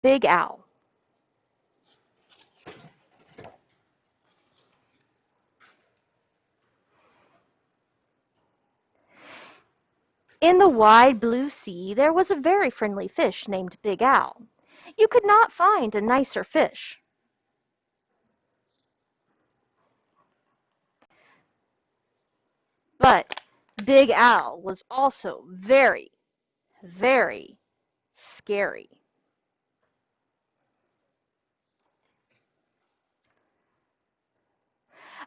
Big Owl. In the wide blue sea there was a very friendly fish named Big Owl. You could not find a nicer fish. But Big Owl was also very, very scary.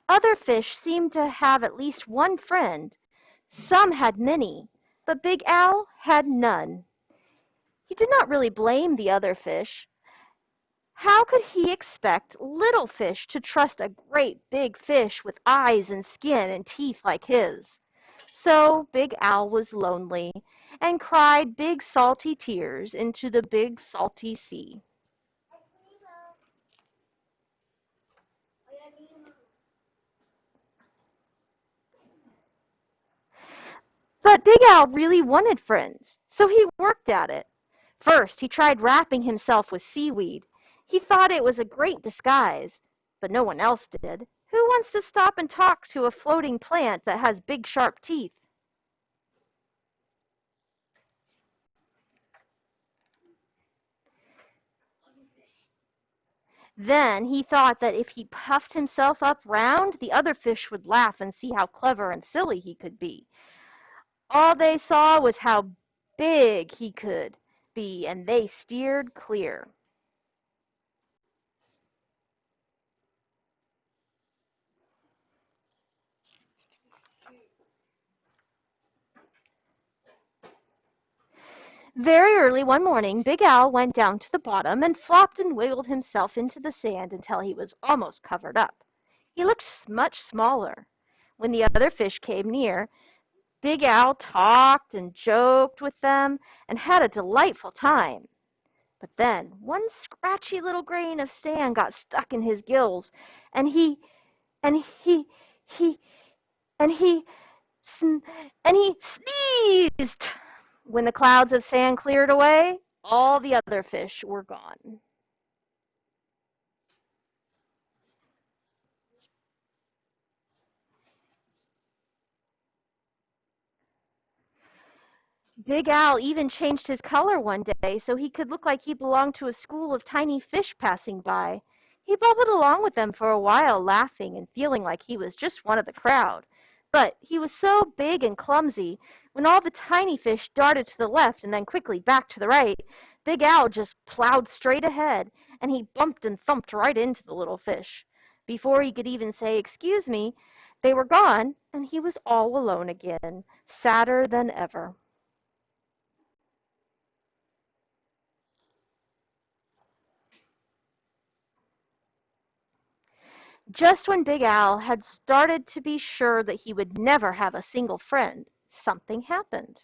Other fish seemed to have at least one friend. Some had many, but Big Owl had none. He did not really blame the other fish. How could he expect little fish to trust a great big fish with eyes and skin and teeth like his? So Big Owl was lonely and cried big salty tears into the big salty sea. But Big Owl really wanted friends, so he worked at it. First, he tried wrapping himself with seaweed. He thought it was a great disguise, but no one else did. Who wants to stop and talk to a floating plant that has big sharp teeth? Then he thought that if he puffed himself up round, the other fish would laugh and see how clever and silly he could be. All they saw was how big he could be, and they steered clear. Very early one morning Big Owl went down to the bottom and flopped and wiggled himself into the sand until he was almost covered up. He looked much smaller. When the other fish came near, Big Owl talked and joked with them and had a delightful time. But then one scratchy little grain of sand got stuck in his gills, and and he he and he sn- and he sneezed. When the clouds of sand cleared away, all the other fish were gone. Big Al even changed his color one day so he could look like he belonged to a school of tiny fish passing by. He bubbled along with them for a while, laughing and feeling like he was just one of the crowd. But he was so big and clumsy, when all the tiny fish darted to the left and then quickly back to the right, Big Al just plowed straight ahead, and he bumped and thumped right into the little fish. Before he could even say, "Excuse me," they were gone, and he was all alone again, sadder than ever. Just when Big Al had started to be sure that he would never have a single friend, something happened.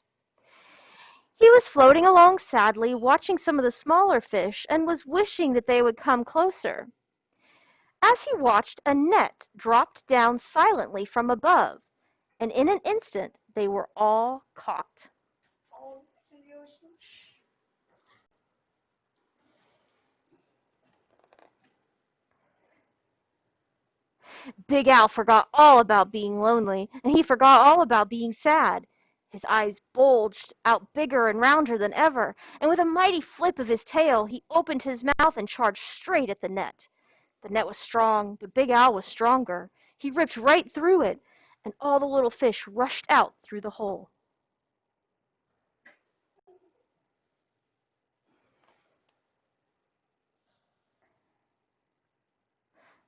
He was floating along sadly, watching some of the smaller fish, and was wishing that they would come closer. As he watched, a net dropped down silently from above, and in an instant they were all caught. Big Al forgot all about being lonely, and he forgot all about being sad. His eyes bulged out bigger and rounder than ever, and with a mighty flip of his tail he opened his mouth and charged straight at the net. The net was strong, but Big Al was stronger. He ripped right through it, and all the little fish rushed out through the hole.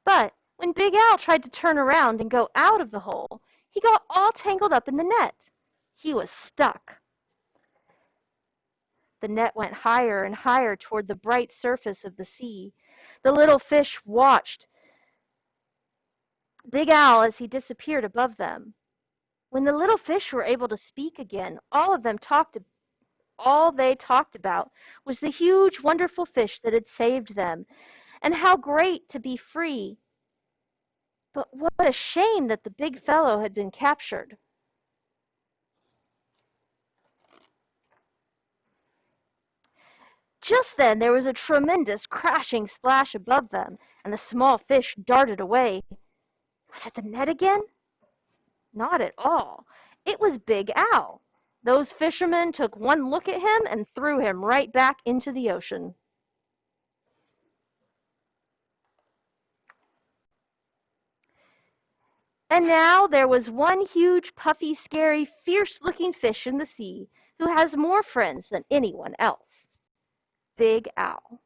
But when Big Al tried to turn around and go out of the hole, he got all tangled up in the net. He was stuck. The net went higher and higher toward the bright surface of the sea. The little fish watched Big Al as he disappeared above them. When the little fish were able to speak again, all they talked about was the huge, wonderful fish that had saved them, and how great to be free. But what a shame that the big fellow had been captured. Just then there was a tremendous crashing splash above them, and the small fish darted away. Was it the net again? Not at all. It was Big Al. Those fishermen took one look at him and threw him right back into the ocean. And now there was one huge, puffy, scary, fierce-looking fish in the sea who has more friends than anyone else. Big Al.